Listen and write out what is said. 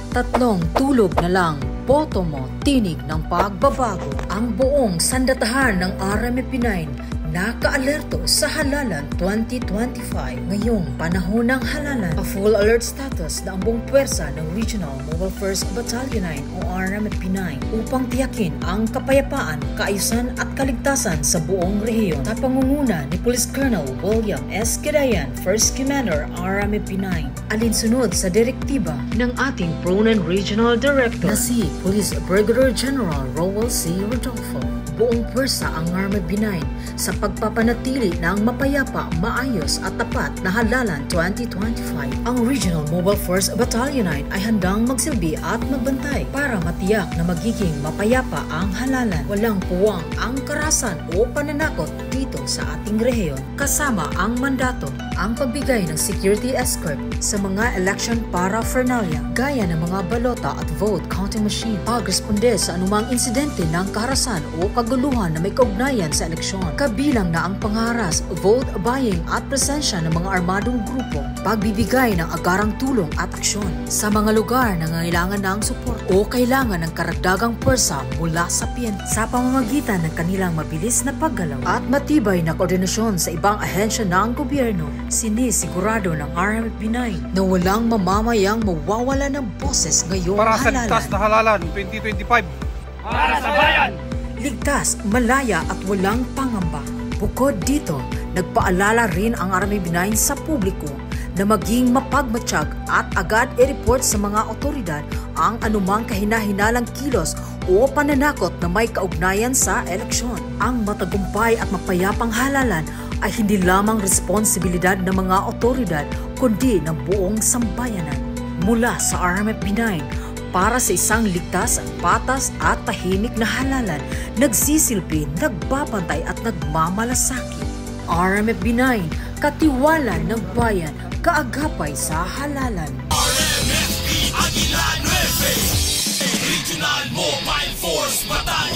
Tatlong tulog na lang, boto mo, tinig ng pagbabago. Ang buong sandatahan ng RMP9 naka-alerto sa halalan 2025. Ngayong panahon ng halalan, a full alert status na ang buong pwersa ng Regional Mobile First Battalion 9 o RMP9 upang tiyakin ang kapayapaan, kaayusan at kaligtasan sa buong rehiyon sa pangunguna ni Police Colonel William S. Cadayan, First Commander RMP9. Alinsunod sa direktiba ng ating Pronan Regional Director na si Police Brigadier General Rowell C. Rodolfo. Buong pwersa ang RMP9 sa pagpapanatili ng mapayapa, maayos at tapat na halalan 2025. Ang Regional Mobile Force Battalion 9 ay handang magsilbi at magbantay para matiyak na magiging mapayapa ang halalan. Walang puwang ang karahasan o pananakot dito sa ating rehiyon. Kasama ang mandato, ang pagbigay ng security escort sa mga election paraphernalia gaya ng mga balota at vote counting machine. Pagresponde sa anumang insidente ng kaharasan o kaguluhan na may kaugnayan sa eleksyon. Kabilang na ang pangharas, vote buying at presensya ng mga armadong grupo. Pagbibigay ng agarang tulong at aksyon sa mga lugar na nangailangan ng support o kailangan ng karagdagang pwersa mula sa PNP sa pamamagitan ng kanilang mabilis na paggalaw at matibay na koordinasyon sa ibang ahensya ng gobyerno. Sinisigurado ng RMP9 na walang mamamayang mawawala ng boses ngayong para halalan. sa ligtas na halalan 2025. Para sa bayan! Ligtas, malaya at walang pangamba. Bukod dito, nagpaalala rin ang RMP9 sa publiko na maging mapagmatsyag at agad i-report sa mga otoridad ang anumang kahina-hinalang kilos o pananakot na may kaugnayan sa eleksyon. Ang matagumpay at mapayapang halalan ay hindi lamang responsibilidad ng mga otoridad kundi ng buong sambayanan. Mula sa RMP9, para sa isang ligtas, patas at tahimik na halalan, nagsisilbi, nagbabantay at nagmamalasakit. RMP9, katiwala ng bayan, kaagapay sa halalan. RMFP Aguila 9, Regional Mobile Force Battalion.